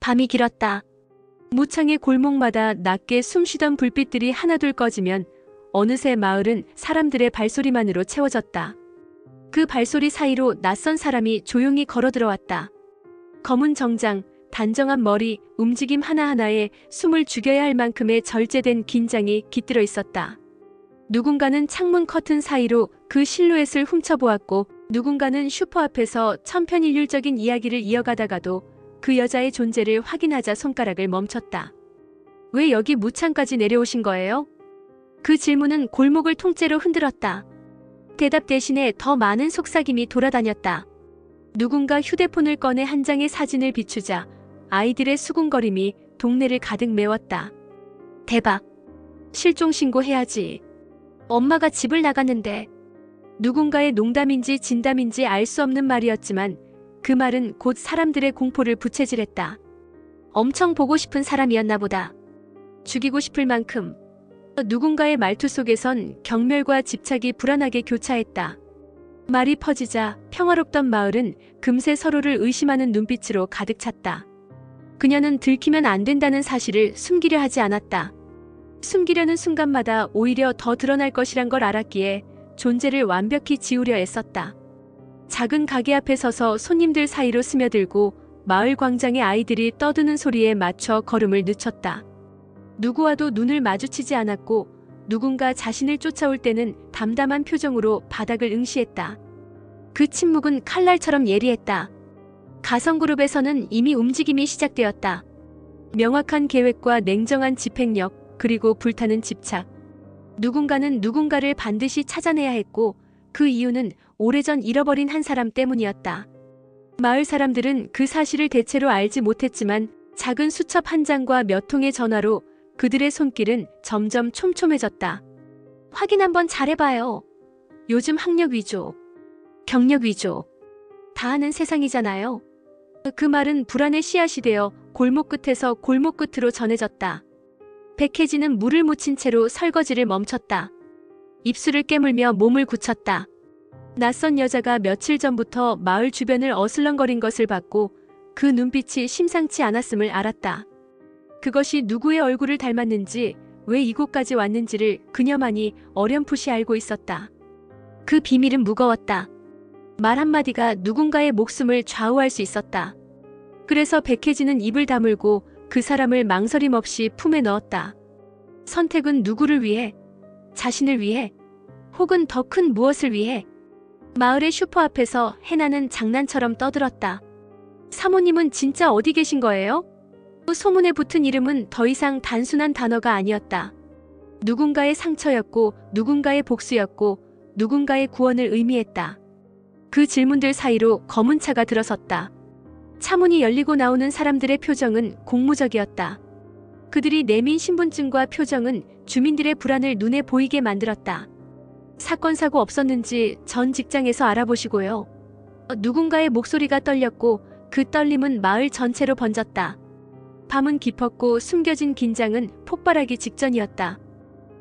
밤이 길었다. 무창의 골목마다 낮게 숨쉬던 불빛들이 하나둘 꺼지면 어느새 마을은 사람들의 발소리만으로 채워졌다. 그 발소리 사이로 낯선 사람이 조용히 걸어 들어왔다. 검은 정장, 단정한 머리, 움직임 하나하나에 숨을 죽여야 할 만큼의 절제된 긴장이 깃들어 있었다. 누군가는 창문 커튼 사이로 그 실루엣을 훔쳐보았고, 누군가는 슈퍼 앞에서 천편일률적인 이야기를 이어가다가도 그 여자의 존재를 확인하자 손가락을 멈췄다. 왜 여기 무창까지 내려오신 거예요? 그 질문은 골목을 통째로 흔들었다. 대답 대신에 더 많은 속삭임이 돌아다녔다. 누군가 휴대폰을 꺼내 한 장의 사진을 비추자 아이들의 수군거림이 동네를 가득 메웠다. 대박. 실종 신고해야지. 엄마가 집을 나갔는데. 누군가의 농담인지 진담인지 알 수 없는 말이었지만 그 말은 곧 사람들의 공포를 부채질했다. 엄청 보고 싶은 사람이었나 보다. 죽이고 싶을 만큼. 누군가의 말투 속에선 경멸과 집착이 불안하게 교차했다. 말이 퍼지자 평화롭던 마을은 금세 서로를 의심하는 눈빛으로 가득 찼다. 그녀는 들키면 안 된다는 사실을 숨기려 하지 않았다. 숨기려는 순간마다 오히려 더 드러날 것이란 걸 알았기에 존재를 완벽히 지우려 애썼다. 작은 가게 앞에 서서 손님들 사이로 스며들고 마을 광장의 아이들이 떠드는 소리에 맞춰 걸음을 늦췄다. 누구와도 눈을 마주치지 않았고 누군가 자신을 쫓아올 때는 담담한 표정으로 바닥을 응시했다. 그 침묵은 칼날처럼 예리했다. 가성그룹에서는 이미 움직임이 시작되었다. 명확한 계획과 냉정한 집행력, 그리고 불타는 집착. 누군가는 누군가를 반드시 찾아내야 했고 그 이유는 오래전 잃어버린 한 사람 때문이었다. 마을 사람들은 그 사실을 대체로 알지 못했지만 작은 수첩 한 장과 몇 통의 전화로 그들의 손길은 점점 촘촘해졌다. 확인 한번 잘해봐요. 요즘 학력 위조, 경력 위조 다 하는 세상이잖아요. 그 말은 불안의 씨앗이 되어 골목 끝에서 골목 끝으로 전해졌다. 백혜진은 물을 묻힌 채로 설거지를 멈췄다. 입술을 깨물며 몸을 굳혔다. 낯선 여자가 며칠 전부터 마을 주변을 어슬렁거린 것을 봤고 그 눈빛이 심상치 않았음을 알았다. 그것이 누구의 얼굴을 닮았는지, 왜 이곳까지 왔는지를 그녀만이 어렴풋이 알고 있었다. 그 비밀은 무거웠다. 말 한마디가 누군가의 목숨을 좌우할 수 있었다. 그래서 백혜진은 입을 다물고 그 사람을 망설임 없이 품에 넣었다. 선택은 누구를 위해? 자신을 위해? 혹은 더 큰 무엇을 위해? 마을의 슈퍼 앞에서 해나는 장난처럼 떠들었다. 사모님은 진짜 어디 계신 거예요? 소문에 붙은 이름은 더 이상 단순한 단어가 아니었다. 누군가의 상처였고, 누군가의 복수였고, 누군가의 구원을 의미했다. 그 질문들 사이로 검은 차가 들어섰다. 차문이 열리고 나오는 사람들의 표정은 공무적이었다. 그들이 내민 신분증과 표정은 주민들의 불안을 눈에 보이게 만들었다. 사건 사고 없었는지 전 직장에서 알아보시고요. 누군가의 목소리가 떨렸고 그 떨림은 마을 전체로 번졌다. 밤은 깊었고 숨겨진 긴장은 폭발하기 직전이었다.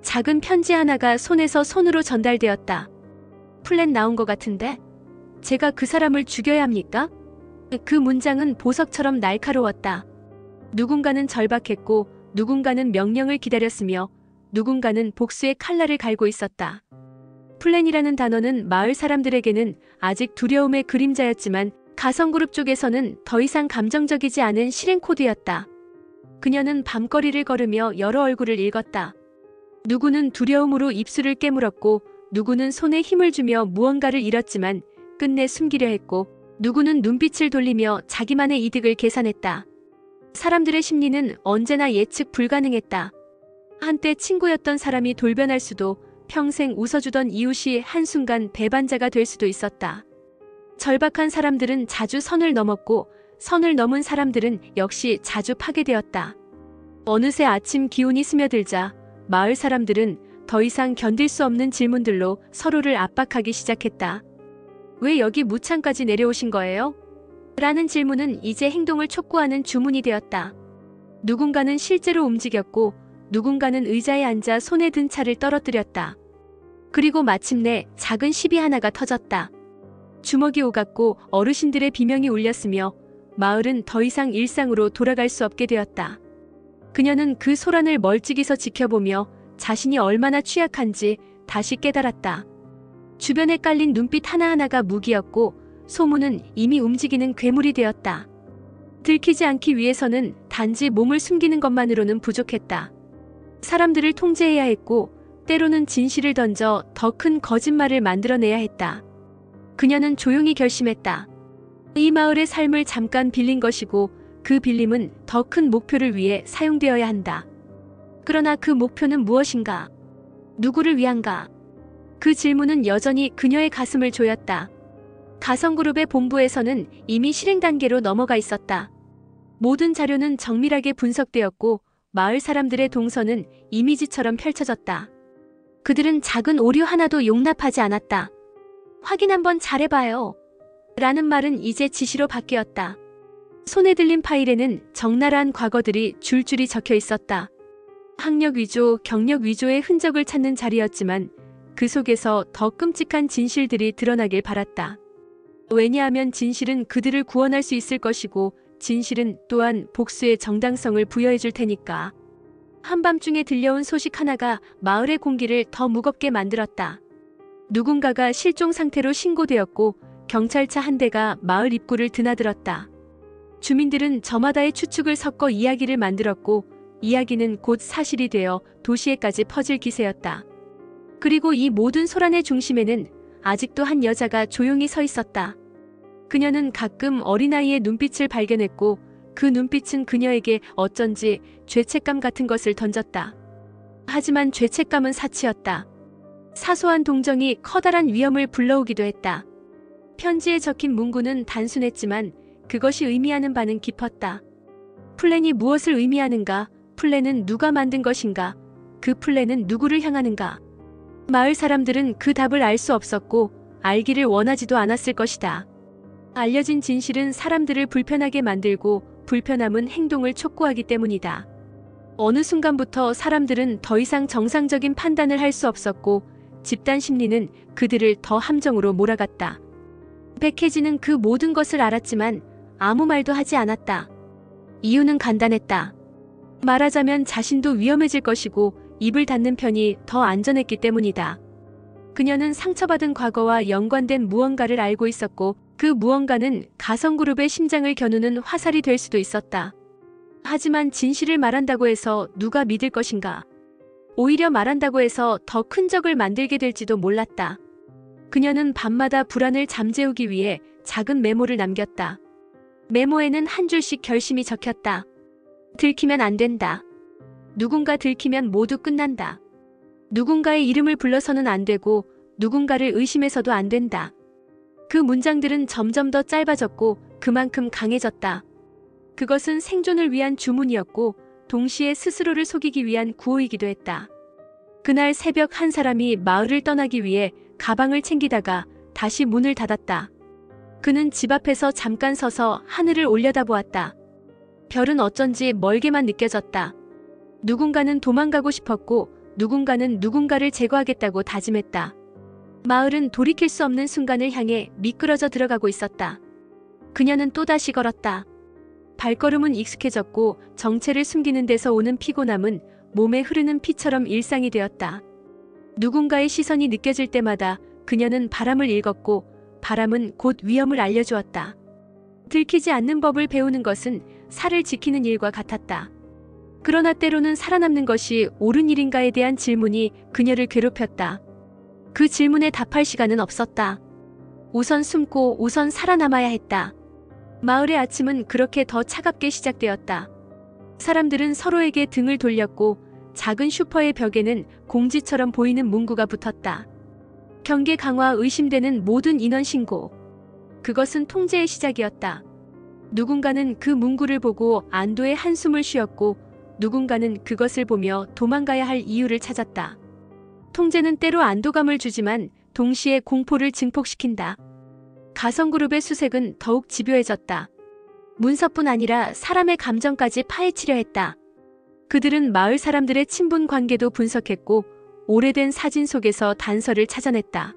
작은 편지 하나가 손에서 손으로 전달되었다. 플랜 나온 것 같은데? 제가 그 사람을 죽여야 합니까? 그 문장은 보석처럼 날카로웠다. 누군가는 절박했고 누군가는 명령을 기다렸으며 누군가는 복수의 칼날을 갈고 있었다. 플랜이라는 단어는 마을 사람들에게는 아직 두려움의 그림자였지만 가성그룹 쪽에서는 더 이상 감정적이지 않은 실행 코드였다. 그녀는 밤거리를 걸으며 여러 얼굴을 읽었다. 누구는 두려움으로 입술을 깨물었고 누구는 손에 힘을 주며 무언가를 잃었지만 끝내 숨기려 했고 누구는 눈빛을 돌리며 자기만의 이득을 계산했다. 사람들의 심리는 언제나 예측 불가능했다. 한때 친구였던 사람이 돌변할 수도, 평생 웃어주던 이웃이 한순간 배반자가 될 수도 있었다. 절박한 사람들은 자주 선을 넘었고 선을 넘은 사람들은 역시 자주 파괴되었다. 어느새 아침 기온이 스며들자 마을 사람들은 더 이상 견딜 수 없는 질문들로 서로를 압박하기 시작했다. 왜 여기 무창까지 내려오신 거예요? 라는 질문은 이제 행동을 촉구하는 주문이 되었다. 누군가는 실제로 움직였고 누군가는 의자에 앉아 손에 든 차를 떨어뜨렸다. 그리고 마침내 작은 시비 하나가 터졌다. 주먹이 오갔고 어르신들의 비명이 울렸으며 마을은 더 이상 일상으로 돌아갈 수 없게 되었다. 그녀는 그 소란을 멀찍이서 지켜보며 자신이 얼마나 취약한지 다시 깨달았다. 주변에 깔린 눈빛 하나하나가 무기였고 소문은 이미 움직이는 괴물이 되었다. 들키지 않기 위해서는 단지 몸을 숨기는 것만으로는 부족했다. 사람들을 통제해야 했고 때로는 진실을 던져 더 큰 거짓말을 만들어내야 했다. 그녀는 조용히 결심했다. 이 마을의 삶을 잠깐 빌린 것이고 그 빌림은 더 큰 목표를 위해 사용되어야 한다. 그러나 그 목표는 무엇인가? 누구를 위한가? 그 질문은 여전히 그녀의 가슴을 조였다. 가성그룹의 본부에서는 이미 실행 단계로 넘어가 있었다. 모든 자료는 정밀하게 분석되었고 마을 사람들의 동선은 이미지처럼 펼쳐졌다. 그들은 작은 오류 하나도 용납하지 않았다. 확인 한번 잘해봐요. 라는 말은 이제 지시로 바뀌었다. 손에 들린 파일에는 적나라한 과거들이 줄줄이 적혀 있었다. 학력 위조, 경력 위조의 흔적을 찾는 자리였지만 그 속에서 더 끔찍한 진실들이 드러나길 바랐다. 왜냐하면 진실은 그들을 구원할 수 있을 것이고 진실은 또한 복수의 정당성을 부여해 줄 테니까. 한밤중에 들려온 소식 하나가 마을의 공기를 더 무겁게 만들었다. 누군가가 실종 상태로 신고되었고 경찰차 한 대가 마을 입구를 드나들었다. 주민들은 저마다의 추측을 섞어 이야기를 만들었고 이야기는 곧 사실이 되어 도시에까지 퍼질 기세였다. 그리고 이 모든 소란의 중심에는 아직도 한 여자가 조용히 서 있었다. 그녀는 가끔 어린아이의 눈빛을 발견했고 그 눈빛은 그녀에게 어쩐지 죄책감 같은 것을 던졌다. 하지만 죄책감은 사치였다. 사소한 동정이 커다란 위험을 불러오기도 했다. 편지에 적힌 문구는 단순했지만 그것이 의미하는 바는 깊었다. 플랜이 무엇을 의미하는가? 플랜은 누가 만든 것인가? 그 플랜은 누구를 향하는가? 마을 사람들은 그 답을 알 수 없었고 알기를 원하지도 않았을 것이다. 알려진 진실은 사람들을 불편하게 만들고 불편함은 행동을 촉구하기 때문이다. 어느 순간부터 사람들은 더 이상 정상적인 판단을 할 수 없었고 집단 심리는 그들을 더 함정으로 몰아갔다. 백혜진은 그 모든 것을 알았지만 아무 말도 하지 않았다. 이유는 간단했다. 말하자면 자신도 위험해질 것이고 입을 닫는 편이 더 안전했기 때문이다. 그녀는 상처받은 과거와 연관된 무언가를 알고 있었고 그 무언가는 가성그룹의 심장을 겨누는 화살이 될 수도 있었다. 하지만 진실을 말한다고 해서 누가 믿을 것인가? 오히려 말한다고 해서 더 큰 적을 만들게 될지도 몰랐다. 그녀는 밤마다 불안을 잠재우기 위해 작은 메모를 남겼다. 메모에는 한 줄씩 결심이 적혔다. 들키면 안 된다. 누군가 들키면 모두 끝난다. 누군가의 이름을 불러서는 안 되고 누군가를 의심해서도 안 된다. 그 문장들은 점점 더 짧아졌고 그만큼 강해졌다. 그것은 생존을 위한 주문이었고 동시에 스스로를 속이기 위한 구호이기도 했다. 그날 새벽 한 사람이 마을을 떠나기 위해 가방을 챙기다가 다시 문을 닫았다. 그는 집 앞에서 잠깐 서서 하늘을 올려다보았다. 별은 어쩐지 멀게만 느껴졌다. 누군가는 도망가고 싶었고 누군가는 누군가를 제거하겠다고 다짐했다. 마을은 돌이킬 수 없는 순간을 향해 미끄러져 들어가고 있었다. 그녀는 또다시 걸었다. 발걸음은 익숙해졌고 정체를 숨기는 데서 오는 피곤함은 몸에 흐르는 피처럼 일상이 되었다. 누군가의 시선이 느껴질 때마다 그녀는 바람을 읽었고 바람은 곧 위험을 알려주었다. 들키지 않는 법을 배우는 것은 살을 지키는 일과 같았다. 그러나 때로는 살아남는 것이 옳은 일인가에 대한 질문이 그녀를 괴롭혔다. 그 질문에 답할 시간은 없었다. 우선 숨고 우선 살아남아야 했다. 마을의 아침은 그렇게 더 차갑게 시작되었다. 사람들은 서로에게 등을 돌렸고 작은 슈퍼의 벽에는 공지처럼 보이는 문구가 붙었다. 경계 강화 의심되는 모든 인원 신고. 그것은 통제의 시작이었다. 누군가는 그 문구를 보고 안도의 한숨을 쉬었고 누군가는 그것을 보며 도망가야 할 이유를 찾았다. 통제는 때로 안도감을 주지만 동시에 공포를 증폭시킨다. 가성그룹의 수색은 더욱 집요해졌다. 문서뿐 아니라 사람의 감정까지 파헤치려 했다. 그들은 마을 사람들의 친분 관계도 분석했고 오래된 사진 속에서 단서를 찾아냈다.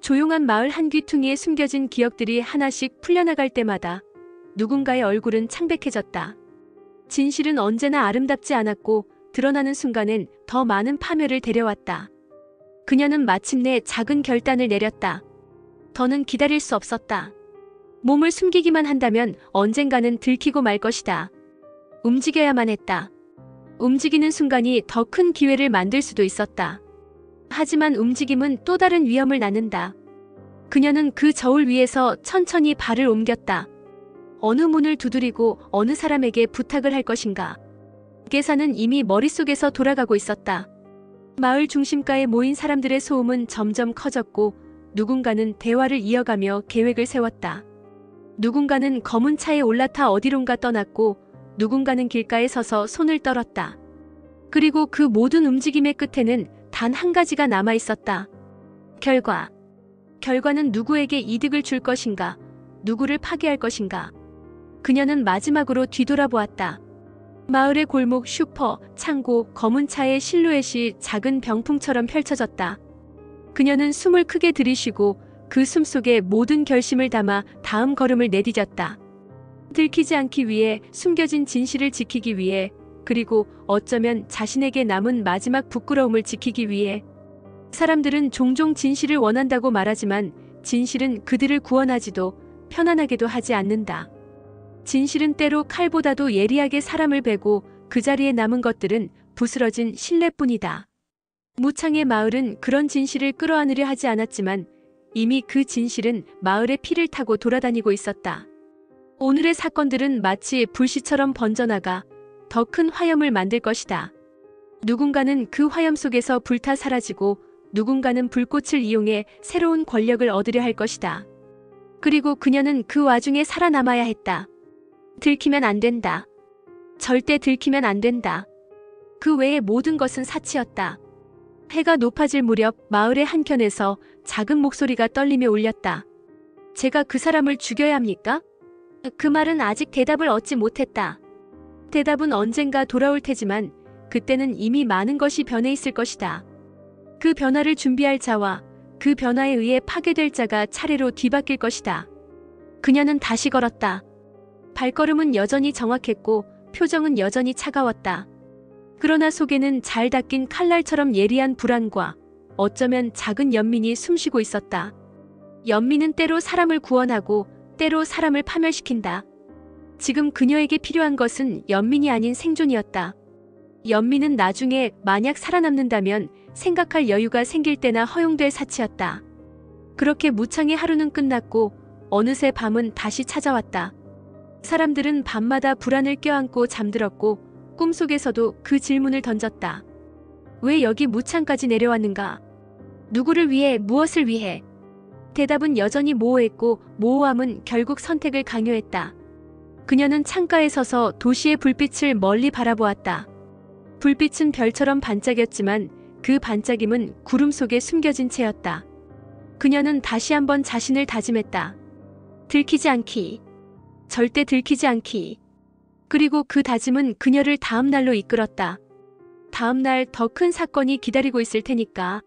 조용한 마을 한 귀퉁이에 숨겨진 기억들이 하나씩 풀려나갈 때마다 누군가의 얼굴은 창백해졌다. 진실은 언제나 아름답지 않았고 드러나는 순간엔 더 많은 파멸을 데려왔다. 그녀는 마침내 작은 결단을 내렸다. 더는 기다릴 수 없었다. 몸을 숨기기만 한다면 언젠가는 들키고 말 것이다. 움직여야만 했다. 움직이는 순간이 더 큰 기회를 만들 수도 있었다. 하지만 움직임은 또 다른 위험을 낳는다. 그녀는 그 저울 위에서 천천히 발을 옮겼다. 어느 문을 두드리고 어느 사람에게 부탁을 할 것인가. 계산은 이미 머릿속에서 돌아가고 있었다. 마을 중심가에 모인 사람들의 소음은 점점 커졌고 누군가는 대화를 이어가며 계획을 세웠다. 누군가는 검은 차에 올라타 어디론가 떠났고 누군가는 길가에 서서 손을 떨었다. 그리고 그 모든 움직임의 끝에는 단 한 가지가 남아 있었다. 결과는 누구에게 이득을 줄 것인가, 누구를 파괴할 것인가. 그녀는 마지막으로 뒤돌아보았다. 마을의 골목, 슈퍼, 창고, 검은 차의 실루엣이 작은 병풍처럼 펼쳐졌다. 그녀는 숨을 크게 들이쉬고 그 숨속에 모든 결심을 담아 다음 걸음을 내디뎠다. 들키지 않기 위해, 숨겨진 진실을 지키기 위해, 그리고 어쩌면 자신에게 남은 마지막 부끄러움을 지키기 위해. 사람들은 종종 진실을 원한다고 말하지만 진실은 그들을 구원하지도 편안하게도 하지 않는다. 진실은 때로 칼보다도 예리하게 사람을 베고 그 자리에 남은 것들은 부스러진 신뢰뿐이다. 무창의 마을은 그런 진실을 끌어안으려 하지 않았지만 이미 그 진실은 마을의 피를 타고 돌아다니고 있었다. 오늘의 사건들은 마치 불씨처럼 번져나가 더 큰 화염을 만들 것이다. 누군가는 그 화염 속에서 불타 사라지고 누군가는 불꽃을 이용해 새로운 권력을 얻으려 할 것이다. 그리고 그녀는 그 와중에 살아남아야 했다. 들키면 안 된다. 절대 들키면 안 된다. 그 외의 모든 것은 사치였다. 해가 높아질 무렵 마을의 한켠에서 작은 목소리가 떨리며 울렸다. 제가 그 사람을 죽여야 합니까? 그 말은 아직 대답을 얻지 못했다. 대답은 언젠가 돌아올 테지만 그때는 이미 많은 것이 변해 있을 것이다. 그 변화를 준비할 자와 그 변화에 의해 파괴될 자가 차례로 뒤바뀔 것이다. 그녀는 다시 걸었다. 발걸음은 여전히 정확했고 표정은 여전히 차가웠다. 그러나 속에는 잘 닦인 칼날처럼 예리한 불안과 어쩌면 작은 연민이 숨쉬고 있었다. 연민은 때로 사람을 구원하고 때로 사람을 파멸시킨다. 지금 그녀에게 필요한 것은 연민이 아닌 생존이었다. 연민은 나중에 만약 살아남는다면 생각할 여유가 생길 때나 허용될 사치였다. 그렇게 무창의 하루는 끝났고 어느새 밤은 다시 찾아왔다. 사람들은 밤마다 불안을 껴안고 잠들었고 꿈속에서도 그 질문을 던졌다. 왜 여기 무창까지 내려왔는가? 누구를 위해, 무엇을 위해? 대답은 여전히 모호했고 모호함은 결국 선택을 강요했다. 그녀는 창가에 서서 도시의 불빛을 멀리 바라보았다. 불빛은 별처럼 반짝였지만 그 반짝임은 구름 속에 숨겨진 채였다. 그녀는 다시 한번 자신을 다짐했다. 들키지 않기. 절대 들키지 않기. 그리고 그 다짐은 그녀를 다음 날로 이끌었다. 다음 날 더 큰 사건이 기다리고 있을 테니까.